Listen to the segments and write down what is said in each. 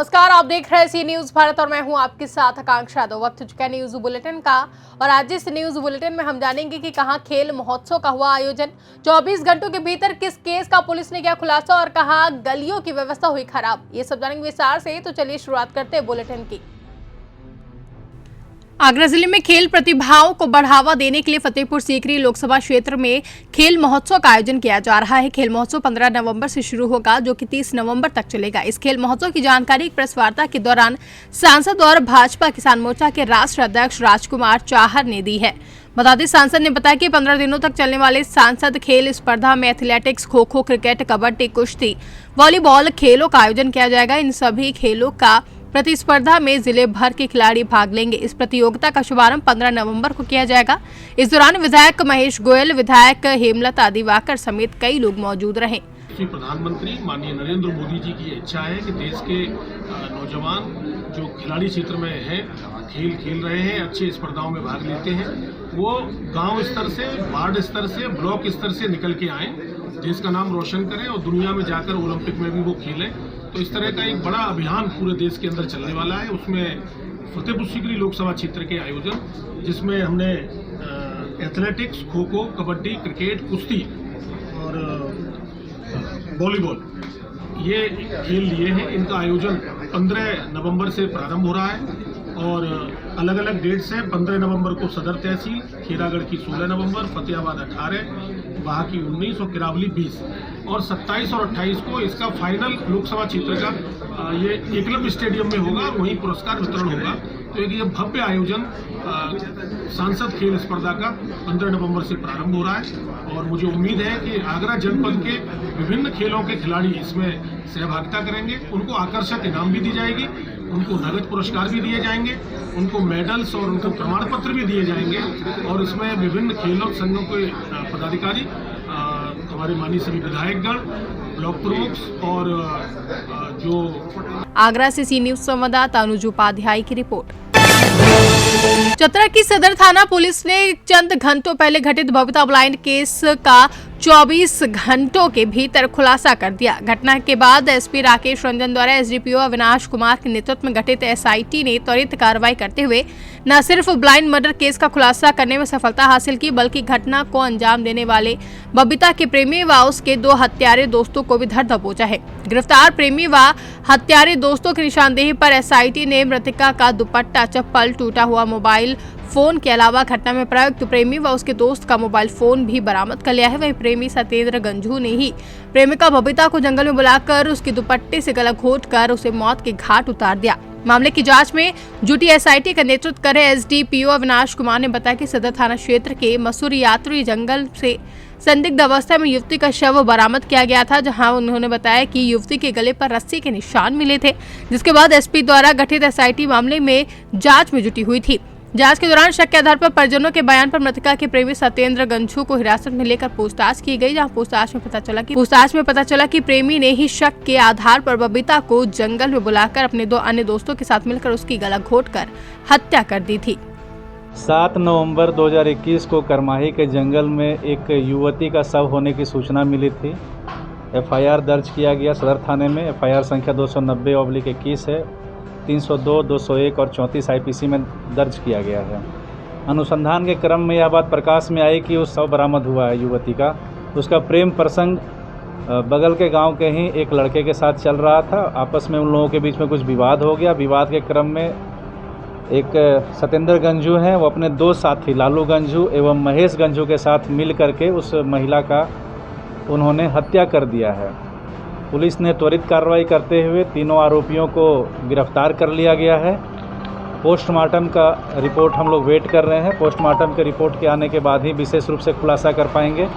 नमस्कार, आप देख रहे हैं सी न्यूज भारत और मैं हूं आपके साथ आकांक्षा यादव। वक्त हो चुका है न्यूज बुलेटिन का और आज इस न्यूज बुलेटिन में हम जानेंगे कि कहां खेल महोत्सव का हुआ आयोजन, 24 घंटों के भीतर किस केस का पुलिस ने किया खुलासा और कहां गलियों की व्यवस्था हुई खराब। ये सब जानेंगे विस्तार से। तो चलिए शुरुआत करते हैं बुलेटिन की। आगरा जिले में खेल प्रतिभाओं को बढ़ावा देने के लिए फतेहपुर सीकरी लोकसभा क्षेत्र में खेल महोत्सव का आयोजन किया जा रहा है। खेल महोत्सव 15 नवंबर से शुरू होगा, जो कि 30 नवंबर तक चलेगा। इस खेल महोत्सव की जानकारी एक प्रेस वार्ता के दौरान सांसद और भाजपा किसान मोर्चा के राष्ट्रीय अध्यक्ष राजकुमार चाहर ने दी है। बता दें, सांसद ने बताया कि 15 दिनों तक चलने वाले सांसद खेल स्पर्धा में एथलेटिक्स, खो खो, क्रिकेट, कबड्डी, कुश्ती, वॉलीबॉल खेलों का आयोजन किया जाएगा। इन सभी खेलों का प्रतिस्पर्धा में जिले भर के खिलाड़ी भाग लेंगे। इस प्रतियोगिता का शुभारंभ 15 नवंबर को किया जाएगा। इस दौरान विधायक महेश गोयल, विधायक हेमलता दिवाकर समेत कई लोग मौजूद रहे। प्रधानमंत्री माननीय नरेंद्र मोदी जी की इच्छा है कि देश के नौजवान जो खिलाड़ी क्षेत्र में हैं, खेल रहे हैं, अच्छी स्पर्धाओं में भाग लेते हैं, वो गांव स्तर से, वार्ड स्तर से, ब्लॉक स्तर से निकल के आएँ, देश का नाम रोशन करें और दुनिया में जाकर ओलंपिक में भी वो खेलें। तो इस तरह का एक बड़ा अभियान पूरे देश के अंदर चलने वाला है। उसमें फतेहपुर सीकरी लोकसभा क्षेत्र के आयोजन, जिसमें हमने एथलेटिक्स, खो खो, कबड्डी, क्रिकेट, कुश्ती और वॉलीबॉल ये खेल लिए हैं। इनका आयोजन 15 नवंबर से प्रारंभ हो रहा है और अलग अलग डेट्स हैं। 15 नवंबर को सदर तहसील, खीरागढ़ की 16 नवंबर, फतेहाबाद 18, वहाँ की 19 और किरावली 20 और 27 और 28 को इसका फाइनल लोकसभा क्षेत्र का ये एकलव्य स्टेडियम में होगा। वहीं पुरस्कार वितरण होगा। तो एक ये भव्य आयोजन सांसद खेल स्पर्धा का 15 नवंबर से प्रारंभ हो रहा है और मुझे उम्मीद है कि आगरा जनपद के विभिन्न खेलों के खिलाड़ी इसमें सहभागिता करेंगे। उनको आकर्षक इनाम भी दी जाएगी, उनको नगद पुरस्कार भी दिए जाएंगे, उनको मेडल्स और उनको प्रमाण पत्र भी दिए जाएंगे। और इसमें विभिन्न खेलों संघों के पदाधिकारी, हमारे माननीय सभी विधायकगण, ब्लॉक प्रमुख और जो आगरा से सी न्यूज संवाददाता अनुज उपाध्याय की रिपोर्ट। चतरा की सदर थाना पुलिस ने चंद घंटों पहले घटित बबीता ब्लाइंड केस का 24 घंटों के भीतर खुलासा कर दिया। घटना के बाद एसपी राकेश रंजन द्वारा एसडीपीओ अविनाश कुमार के नेतृत्व में गठित एसआईटी ने त्वरित कार्रवाई करते हुए न सिर्फ ब्लाइंड मर्डर केस का खुलासा करने में सफलता हासिल की, बल्कि घटना को अंजाम देने वाले बबीता के प्रेमी व उसके 2 हत्यारे दोस्तों को भी धर दबोचा है। गिरफ्तार प्रेमी व हत्यारे दोस्तों की निशानदेही पर एसआईटी ने मृतका का दुपट्टा, चप्पल, टूटा हुआ मोबाइल फोन के अलावा घटना में प्रयुक्त प्रेमी व उसके दोस्त का मोबाइल फोन भी बरामद कर लिया है। वहीं प्रेमी सत्येंद्र गंझू ने ही प्रेमिका बबीता को जंगल में बुलाकर उसके दुपट्टे से गला घोंटकर उसे मौत के घाट उतार दिया। मामले की जांच में जुटी एसआईटी का नेतृत्व कर रहे एसडीपीओ अविनाश कुमार ने बताया कि सदर थाना क्षेत्र के मसूरी यात्री जंगल से संदिग्ध अवस्था में युवती का शव बरामद किया गया था, जहां उन्होंने बताया कि युवती के गले पर रस्सी के निशान मिले थे, जिसके बाद एसपी द्वारा गठित एसआईटी मामले में जांच में जुटी हुई थी। जांच के दौरान शक के आधार पर परिजनों के बयान पर मृतका के प्रेमी सत्येंद्र गंझू को हिरासत में लेकर पूछताछ की गई, जहां पूछताछ में पता चला कि प्रेमी ने ही शक के आधार पर बबीता को जंगल में बुलाकर अपने 2 अन्य दोस्तों के साथ मिलकर उसकी गला घोंटकर हत्या कर दी थी। 7 नवंबर 2021 को करमाही के जंगल में एक युवती का शव होने की सूचना मिली थी। एफआईआर दर्ज किया गया सदर थाने में। एफआईआर संख्या 290/21 है, 302, 201 और 34 आईपीसी में दर्ज किया गया है। अनुसंधान के क्रम में यह बात प्रकाश में आई कि उस शव बरामद हुआ है युवती का। उसका प्रेम प्रसंग बगल के गांव के ही एक लड़के के साथ चल रहा था। आपस में उन लोगों के बीच में कुछ विवाद हो गया। विवाद के क्रम में एक सत्येंद्र गंझू हैं, वो अपने 2 साथी लालू गंझू एवं महेश गंझू के साथ मिल करके उस महिला का उन्होंने हत्या कर दिया है। पुलिस ने त्वरित कार्रवाई करते हुए तीनों आरोपियों को गिरफ्तार कर लिया गया है। पोस्टमार्टम का रिपोर्ट हम लोग वेट कर रहे हैं। पोस्टमार्टम के रिपोर्ट के आने के बाद ही विशेष रूप से खुलासा कर पाएंगे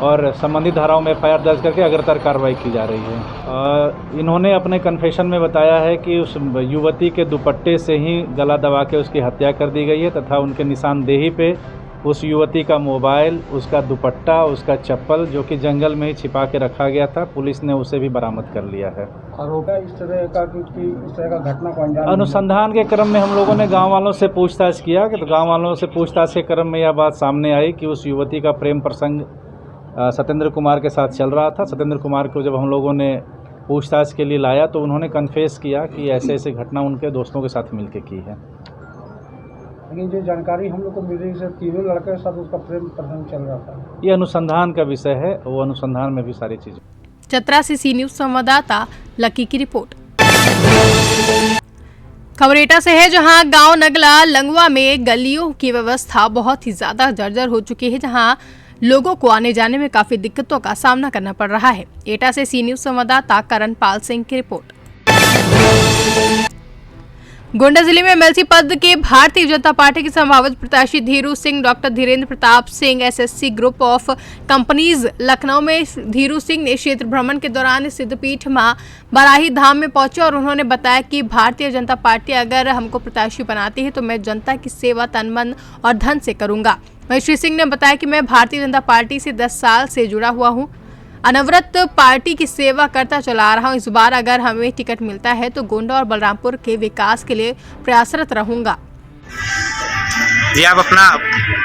और संबंधित धाराओं में एफआईआर दर्ज करके अग्रतर कार्रवाई की जा रही है। इन्होंने अपने कन्फेशन में बताया है कि उस युवती के दुपट्टे से ही गला दबा के उसकी हत्या कर दी गई है तथा उनके निशानदेही पे उस युवती का मोबाइल, उसका दुपट्टा, उसका चप्पल, जो कि जंगल में ही छिपा के रखा गया था, पुलिस ने उसे भी बरामद कर लिया है। इस तरह का घटना को अंजाम अनुसंधान के क्रम में हम लोगों ने गांव वालों से पूछताछ किया कि गांव वालों से पूछताछ के क्रम में यह बात सामने आई कि उस युवती का प्रेम प्रसंग सत्येंद्र कुमार के साथ चल रहा था। सत्येंद्र कुमार को जब हम लोगों ने पूछताछ के लिए लाया तो उन्होंने कन्फेस किया कि ऐसे ऐसे घटना उनके दोस्तों के साथ मिलकर की है। लेकिन जो जानकारी हम लोग को मिल रही है तीनों लड़के के साथ उसका प्रेम प्रसंग चल रहा था। ये अनुसंधान का विषय है, वो अनुसंधान में भी सारी चीज़ें। चतरा से सी न्यूज संवाददाता लकी की रिपोर्ट। खबर एटा से है, जहां गांव नगला लंगवा में गलियों की व्यवस्था बहुत ही ज्यादा जर्जर हो चुकी है, जहां लोगों को आने जाने में काफी दिक्कतों का सामना करना पड़ रहा है। एटा से सी न्यूज संवाददाता करणपाल सिंह की रिपोर्ट। गोंडा जिले में एमएलसी पद के भारतीय जनता पार्टी के संभावित प्रत्याशी Dhiru Singh doctor Dhirendra Pratap Singh SSC group of companies Lucknow में धीरू सिंह ने क्षेत्र भ्रमण के दौरान सिद्धपीठ मां बराही धाम में पहुंचे और उन्होंने बताया कि भारतीय जनता पार्टी अगर हमको प्रत्याशी बनाती है तो मैं जनता की सेवा तन मन और धन से करूंगा। वहीं श्री सिंह ने बताया कि मैं भारतीय जनता पार्टी से 10 साल से जुड़ा हुआ हूं, अनवरत पार्टी की सेवा करता चला आ रहा हूं। इस बार अगर हमें टिकट मिलता है तो गोंडा और बलरामपुर के विकास के लिए प्रयासरत रहूंगा। जी, आप अपना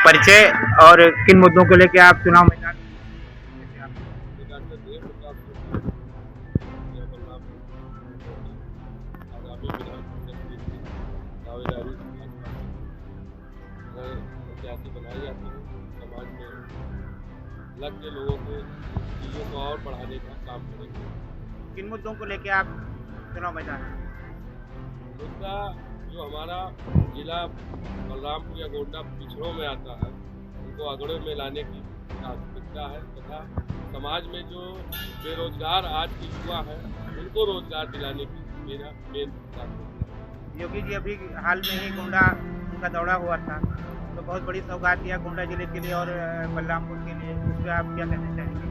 परिचय और किन मुद्दों को लेकर आप चुनाव मैदान बनाई जाती है, समाज में लग के लोगों को चीज़ों को और बढ़ाने का काम करेंगे। किन मुद्दों को लेकर आप चुनाव मैदान? मुद्दा जो हमारा जिला बलरामपुर या गोंडा पिछड़ों में आता है, उनको अगड़ों में लाने की आवश्यकता है तथा समाज में जो बेरोजगार आज के युवा हैं उनको रोजगार दिलाने की मेरा मेन मुद्दा है। योगी जी अभी हाल में ही गोंडा उनका दौरा हुआ था, तो बहुत बड़ी सौगात दिया गोंडा जिले के लिए और बलरामपुर के लिए, उस पर आप क्या कहना चाहेंगे?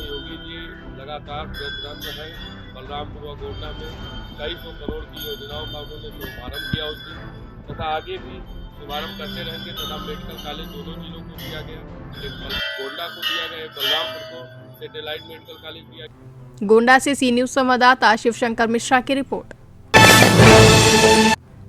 योगी जी लगातार प्रयत्नरत है। बलरामपुर और गोंडा में कई 100 करोड़ की योजनाओं का उन्होंने शुभारंभ किया उस दिन तथा आगे भी शुभारंभ करते रहेंगे तथा मेडिकल कॉलेज दोनों जिलों को दिया गया, एक गोंडा को दिया गया, बलरामपुर को सैटेलाइट मेडिकल कॉलेज दिया गया। गोंडा से सी न्यूज संवाददाता शिवशंकर मिश्रा की रिपोर्ट।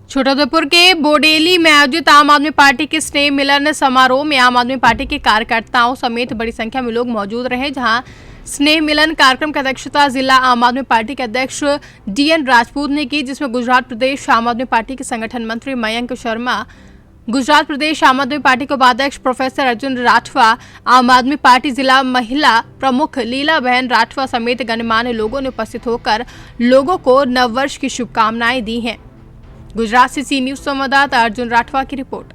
छोटाउदेपुर के बोडेली में आयोजित आम आदमी पार्टी के स्नेह मिलन समारोह में आम आदमी पार्टी के कार्यकर्ताओं समेत बड़ी संख्या में लोग मौजूद रहे, जहां स्नेह मिलन कार्यक्रम की अध्यक्षता जिला आम आदमी पार्टी के अध्यक्ष डीएन राजपूत ने की, जिसमें गुजरात प्रदेश आम आदमी पार्टी के संगठन मंत्री मयंक शर्मा, गुजरात प्रदेश आम आदमी पार्टी के उपाध्यक्ष प्रोफेसर अर्जुन राठवा, आम आदमी पार्टी जिला महिला प्रमुख लीला बहन राठवा समेत गणमान्य लोगों ने उपस्थित होकर लोगों को नववर्ष की शुभकामनाएं दी हैं। गुजरात से सी न्यूज संवाददाता अर्जुन राठवा की रिपोर्ट।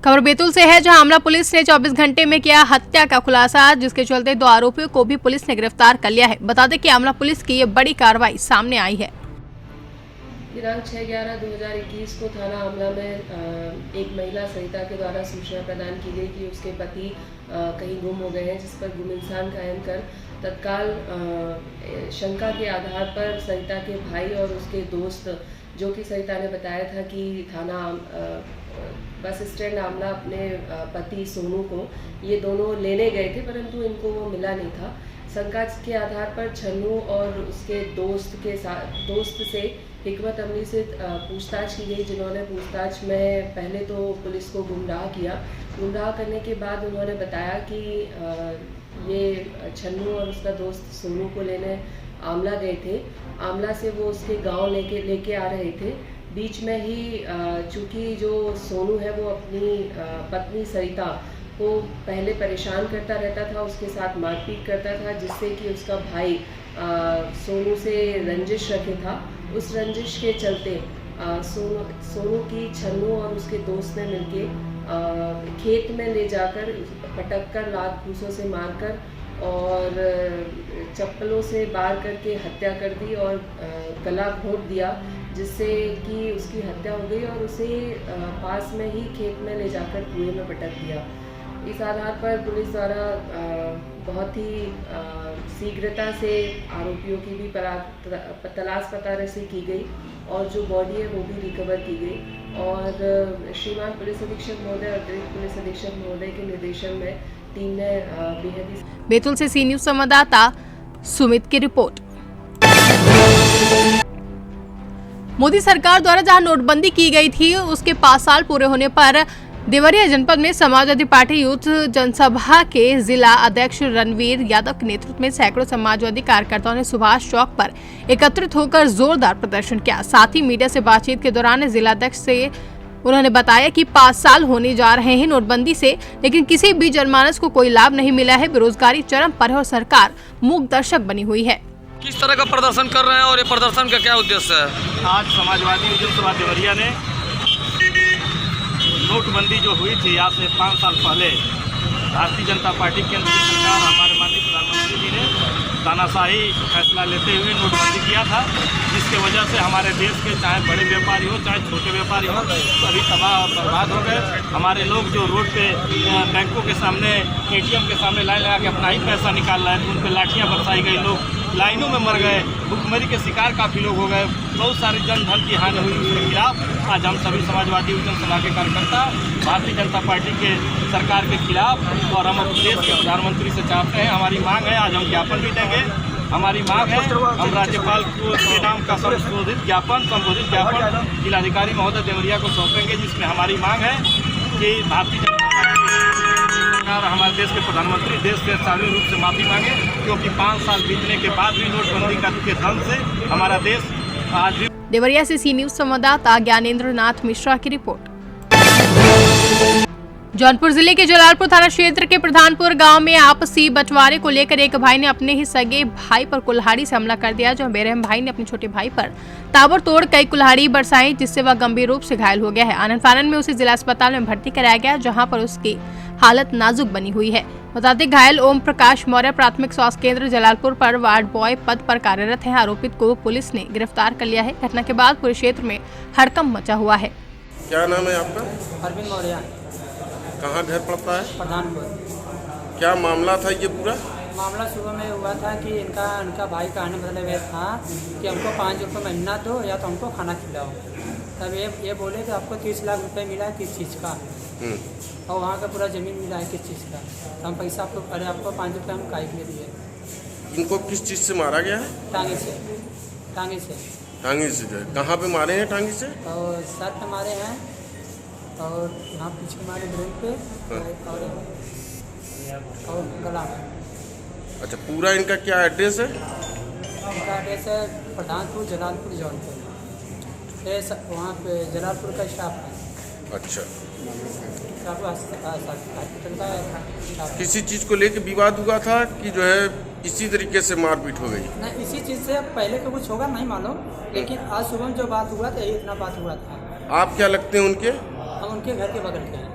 खबर बैतूल से है, जहां आमला पुलिस ने 24 घंटे में किया हत्या का खुलासा, जिसके चलते 2 आरोपियों को भी पुलिस ने गिरफ्तार कर लिया है। बता दें कि आमला पुलिस की ये बड़ी कार्रवाई सामने आई है। दिनांक 6/11/2021 को थाना आमला में एक महिला सरिता के द्वारा सूचना प्रदान की गई कि उसके पति कहीं गुम हो गए हैं, जिस पर गुमइंसान कायम कर तत्काल शंका के आधार पर सरिता के भाई और उसके दोस्त, जो कि सरिता ने बताया था कि थाना बस स्टैंड आमला अपने पति सोनू को ये दोनों लेने गए थे, परंतु इनको वो मिला नहीं था। शंका के आधार पर छन्नू और उसके दोस्त से हिकमत अमली से पूछताछ की गई, जिन्होंने पूछताछ में पहले तो पुलिस को गुमराह किया। गुमराह करने के बाद उन्होंने बताया कि ये छन्नू और उसका दोस्त सोनू को लेने आमला गए थे। आमला से वो उसके गांव लेके आ रहे थे। बीच में ही चूँकि जो सोनू है वो अपनी पत्नी सरिता को पहले परेशान करता रहता था, उसके साथ मारपीट करता था, जिससे कि उसका भाई सोनू से रंजिश रखे था। उस रंजिश के चलते सोनू की छन्नू और उसके दोस्त ने मिलके खेत में ले जाकर पटक कर लात घूंसों से मारकर और चप्पलों से बार करके हत्या कर दी और गला घोंट दिया, जिससे कि उसकी हत्या हो गई और उसे पास में ही खेत में ले जाकर कुएं में पटक दिया। इस आधार पर पुलिस द्वारा बहुत ही शीघ्रता से आरोपियों की भी तलाश पतारसी की गई और जो बॉडी है वो भी रिकवर की गई और श्रीमान पुलिस अधीक्षक महोदय और अतिरिक्त पुलिस अधीक्षक महोदय के निर्देशन में टीम ने बेहद ही। बैतूल से सी न्यूज संवाददाता सुमित की रिपोर्ट। मोदी सरकार द्वारा जहां नोटबंदी की गई थी, उसके 5 साल पूरे होने पर देवरिया जनपद में समाजवादी पार्टी यूथ जनसभा के जिला अध्यक्ष रणवीर यादव के नेतृत्व में सैकड़ों समाजवादी कार्यकर्ताओं ने सुभाष चौक पर एकत्रित होकर जोरदार प्रदर्शन किया। साथ ही मीडिया से बातचीत के दौरान जिला अध्यक्ष से उन्होंने बताया कि 5 साल होने जा रहे हैं नोटबंदी से, लेकिन किसी भी जनमानस को कोई लाभ नहीं मिला है। बेरोजगारी चरम पर है और सरकार मूक दर्शक बनी हुई है। किस तरह का प्रदर्शन कर रहे हैं और ये प्रदर्शन का क्या उद्देश्य है? आज समाजवादी जनसभा देवरिया ने नोटबंदी जो हुई थी आज से 5 साल पहले भारतीय जनता पार्टी केंद्र की सरकार हमारे माननीय प्रधानमंत्री जी ने तानाशाही फैसला लेते हुए नोटबंदी किया था, जिसके वजह से हमारे देश के चाहे बड़े व्यापारी हो चाहे छोटे व्यापारी हो सभी तबाह और बर्बाद हो गए। हमारे लोग जो रोड पे बैंकों के सामने ATM के सामने लाइन लगा के अपना ही पैसा निकाल रहे थे, उन पर लाठियाँ बरसाई गई, लोग लाइनों में मर गए, भुखमरी के शिकार काफ़ी लोग हो गए, बहुत सारी जन धन की हानि हुई। उसके खिलाफ आज हम सभी समाजवादी जनसभा के कार्यकर्ता भारतीय जनता पार्टी के सरकार के खिलाफ और हम अपने देश के प्रधानमंत्री से चाहते हैं, हमारी मांग है, आज हम ज्ञापन भी देंगे। हमारी मांग है हम राज्यपाल को के नाम का संबोधित ज्ञापन जिलाधिकारी महोदय देवरिया को सौंपेंगे, जिसमें हमारी मांग है कि भारतीय जनता पार्टी सरकार हमारे देश के प्रधानमंत्री देश से सार्वजनिक रूप से माफ़ी मांगे, क्योंकि 5 साल बीतने के बाद भी नोटबंदी के धन से हमारा देश आज भी। देवरिया से सी न्यूज संवाददाता ज्ञानेंद्र नाथ मिश्रा की रिपोर्ट। जौनपुर जिले के जलालपुर थाना क्षेत्र के प्रधानपुर गांव में आपसी बंटवारे को लेकर एक भाई ने अपने ही सगे भाई पर कुल्हाड़ी से हमला कर दिया। जो बेरहम भाई ने अपने छोटे भाई पर ताबड़तोड़ कई कुल्हाड़ी बरसाई, जिससे वह गंभीर रूप से घायल हो गया है। आनंद फानन में उसे जिला अस्पताल में भर्ती कराया गया, जहां पर उसकी हालत नाजुक बनी हुई है। बता दें घायल ओम प्रकाश मौर्य प्राथमिक स्वास्थ्य केंद्र जलालपुर पर वार्ड बॉय पद पर कार्यरत है। आरोपित को पुलिस ने गिरफ्तार कर लिया है। घटना के बाद पूरे क्षेत्र में हड़कंप मचा हुआ है। क्या नाम है आपका? अरविंद मौर्य। कहाँ घर पड़ता है? प्रधानपुर। क्या मामला था ये पूरा? मामला सुबह में हुआ था कि इनका भाई कहने मतलब ये था कि हमको 5 रुपये महीना दो या तो हमको खाना खिलाओ। तब ये बोले कि आपको 30 लाख रुपए मिला है किस चीज़ का, और वहाँ का पूरा ज़मीन मिला है किस चीज़ का, तो हम पैसा आपको 5 रुपये हम काहे के लिए दिए। इनको किस चीज़ से मारा गया है? टांगी से। टांगी से जो है कहाँ पे मारे हैं? टांगी से और सर पे मारे हैं और यहाँ पीछे मारे ब्रेन पे और गला में। अच्छा, पूरा इनका क्या एड्रेस है? इनका एड्रेस है प्रधानपुर जलालपुर जौनपुर। वहाँ पे जलालपुर का स्टाफ है। अच्छा, हॉस्पिटल का। किसी चीज़ को लेके विवाद हुआ था कि जो है इसी तरीके से मारपीट हो गई? नहीं, इसी चीज़ से पहले का कुछ होगा नहीं मालूम, लेकिन आज सुबह जो बात हुआ था इतना बात हुआ था। आप क्या लगते हैं उनके? हम उनके घर के बगल के हैं।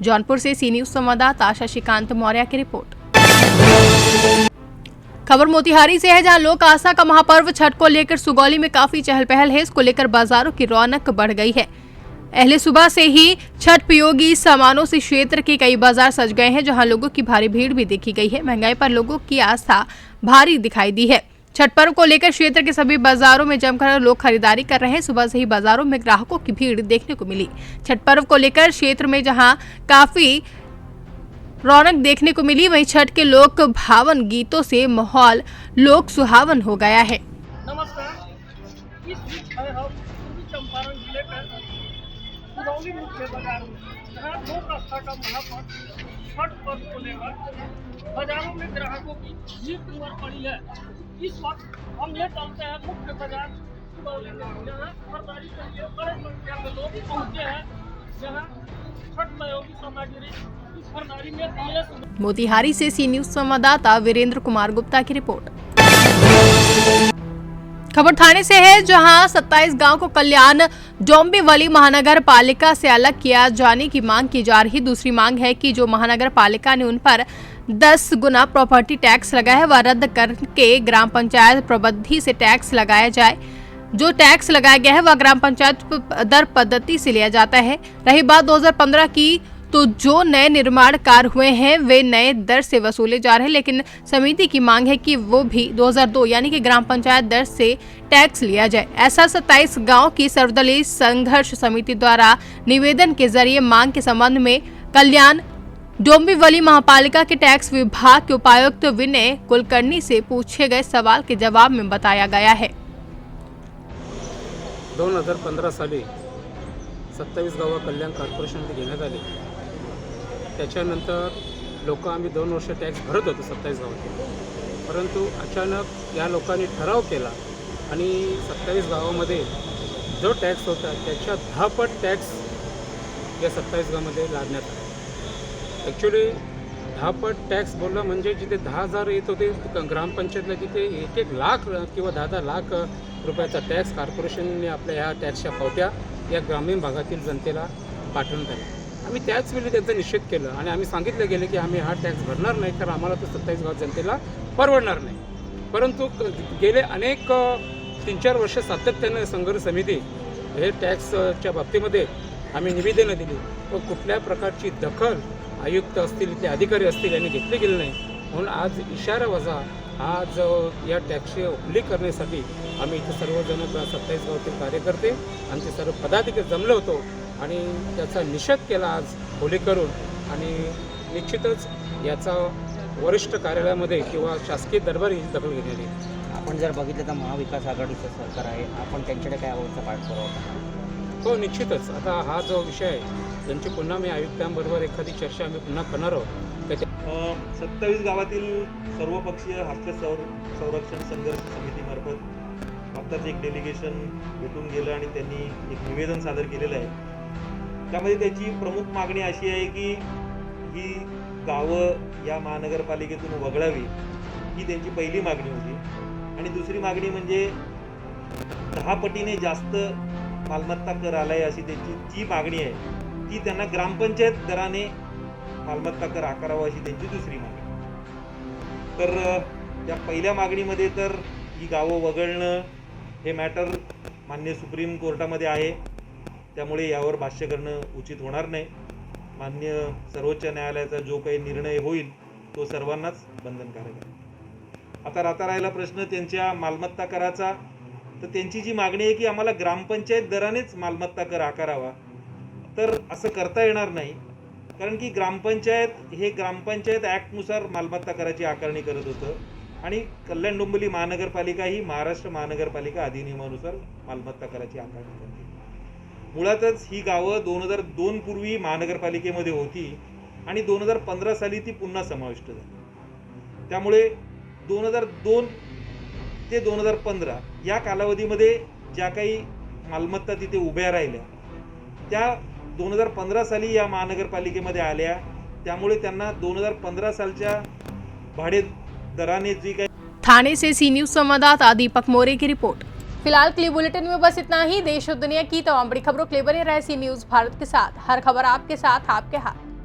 जौनपुर से सी न्यूज संवाददाता शशिकांत मौर्य की रिपोर्ट। खबर मोतिहारी से है, जहां लोक आस्था का महापर्व छठ को लेकर सुगौली में काफी चहल पहल है। इसको लेकर बाजारों की रौनक बढ़ गई है। अहले सुबह से ही छठ उपयोगी सामानों से क्षेत्र के कई बाजार सज गए हैं, जहां लोगों की भारी भीड़ भी देखी गई है। महंगाई पर लोगों की आस्था भारी दिखाई दी है। छठ पर्व को लेकर क्षेत्र के सभी बाजारों में जमकर लोग खरीदारी कर रहे हैं। सुबह से ही बाजारों में ग्राहकों की भीड़ देखने को मिली। छठ पर्व को लेकर क्षेत्र में जहां काफी रौनक देखने को मिली, वहीं छठ के लोक भावन गीतों से माहौल लोक सुहावन हो गया है। नमस्कार, इस बीच है हम चंपारण जिले के सुगौली मुख्य बाजार में, जहाँ लोक आस्था का महापर्व छठ पर्व को लेकर बाजारों में ग्राहकों की भीड़ उमड़ पड़ी है। इस वक्त हम ये चलते हैं मुख्य बाजार सुगौली में, जहाँ खरीदारी के लिए बड़े संख्या में लोग पहुँचे हैं, जहाँ छठ उपयोगी सामग्री की खरीदारी में दिए। मोतिहारी से सी न्यूज संवाददाता वीरेंद्र कुमार गुप्ता की रिपोर्ट। खबर थाने से है, जहां 27 गांव को कल्याण डोंबिवली महानगर पालिका से अलग किया जाने की मांग की जा रही। दूसरी मांग है कि जो महानगर पालिका ने उन पर 10 गुना प्रॉपर्टी टैक्स लगाया है, वह रद्द करके ग्राम पंचायत प्रबंधी से टैक्स लगाया जाए। जो टैक्स लगाया गया है वह ग्राम पंचायत दर पद्धति से लिया जाता है। रही बात 2015 की, तो जो नए निर्माण कार्य हुए हैं वे नए दर से वसूले जा रहे हैं, लेकिन समिति की मांग है कि वो भी 2002 यानी कि ग्राम पंचायत दर से टैक्स लिया जाए। ऐसा 27 गांव की सर्वदलीय संघर्ष समिति द्वारा निवेदन के जरिए मांग के संबंध में कल्याण डोंबिवली महापालिका के टैक्स विभाग के उपायुक्त विनय कुलकर्णी से पूछे गए सवाल के जवाब में बताया गया है। 2015 साली 27 गावं कल्याण कॉर्पोरेशनमध्ये घेण्यात आली. त्याच्यानंतर लोक आम्ही 2 वर्ष टॅक्स भरत होतो 27 गावात, परंतु अचानक या लोकांनी ठराव केला आणि 27 गावामध्ये जो टॅक्स होता त्याच्या 10 पट टॅक्स या 27 गावामध्ये लादण्यात आला. ॲक्च्युली 10 पट टॅक्स बोलला म्हणजे जिथे 10,000 येत होते ग्रामपंचायतला तिथे 1-1 लाख किंवा 10-10 लाख रुपयाचा टॅक्स कॉर्पोरेशनने आपल्या ह्या टॅक्सच्या पावत्या या ग्रामीण भागातील जनतेला पाठवण्यात आल्या. आम्ही त्याच वेळी त्यांचा निषेध केलं आणि आम्ही सांगितलं गेलं की आम्ही हा टॅक्स भरणार नाही, तर आम्हाला तो 27 गाव जनतेला परवडणार नाही. परंतु गेले अनेक 3-4 वर्ष सातत्यानं संघर्ष समिती हे टॅक्सच्या बाबतीमध्ये आम्ही निवेदनं दिली, व कुठल्या प्रकारची दखल आयुक्त असतील, इथले अधिकारी असतील यांनी घेतली गेली नाही. म्हणून आज इशारा वजा आज या टॅक्सची उकली करण्यासाठी आम्ही इथे सर्वजण 27 गावातील कार्यकर्ते आणि ते सर्व पदाधिकारी जमलो होतो आणि त्याचा निषेध केला आज होली करून. आणि निश्चितच याचा वरिष्ठ कार्यालयामध्ये किंवा शासकीय दरबारी दखल घेण्यात येईल. आपण जर बघितलं तर महाविकास आघाडीचं सरकार आहे, आपण त्यांच्याकडे काय आवडचा पाठपुरावा करणार? हो, निश्चितच. आता हा जो विषय आहे त्यांची पुन्हा मी आयुक्तांबरोबर एखादी चर्चा आम्ही पुन्हा करणार आहोत. 27 गावातील सर्वपक्षीय हास्य संरक्षण संघर्ष समितीमार्फत आत्ताच एक डेलिगेशन भेटून गेलं आणि त्यांनी एक निवेदन सादर केलेलं आहे. त्यामध्ये त्याची प्रमुख मागणी अशी आहे की ही गावं या महानगरपालिकेतून वगळावी, ही त्यांची पहिली मागणी होती. आणि दुसरी मागणी म्हणजे 10 पटीने जास्त मालमत्ता कर आलाय अशी त्यांची जी मागणी आहे ती त्यांना ग्रामपंचायत दराने मालमत्ता कर आकारावा अशी त्यांची दुसरी मागणी. तर त्या पहिल्या मागणीमध्ये तर ही गावं वगळणं हे मॅटर मान्य सुप्रीम कोर्टामध्ये आहे, त्यामुळे यावर भाष्य करणं उचित होणार नाही. मान्य सर्वोच्च न्यायालयाचा जो काही निर्णय होईल तो सर्वांनाच बंधनकारक आहे. आता राहिला प्रश्न त्यांच्या मालमत्ता कराचा, तर त्यांची जी मागणी आहे की आम्हाला ग्रामपंचायत दरानेच मालमत्ता कर आकारावा, तर असं करता येणार नाही. कारण की ग्रामपंचायत हे ग्रामपंचायत ॲक्टनुसार मालमत्ता कराची आकारणी करत होतं आणि कल्याण डोंबिवली महानगरपालिका ही महाराष्ट्र महानगरपालिका अधिनियमानुसार मालमत्ता कराची आकारणी करते. मुळातच ही गावं 2002 पूर्वी महानगरपालिकेमध्ये होती आणि 2015 साली ती पुन्हा समाविष्ट झाली. त्यामुळे 2002 ते 2015 या कालावधीमध्ये ज्या काही मालमत्ता तिथे उभ्या राहिल्या त्या 2015 साली या महानगरपालिकेमध्ये आल्या. त्यामुळे त्यांना 2015 सालच्या भाडे दराने जी काही. थाने से सी न्यूज संवाददाता दीपक मोरे की रिपोर्ट. फिलहाल के लिए बुलेटिन में बस इतना ही. देश और दुनिया की तमाम बड़ी खबरों के लिए बने रहे सी न्यूज भारत के साथ. हर खबर आपके साथ, आपके हाथ.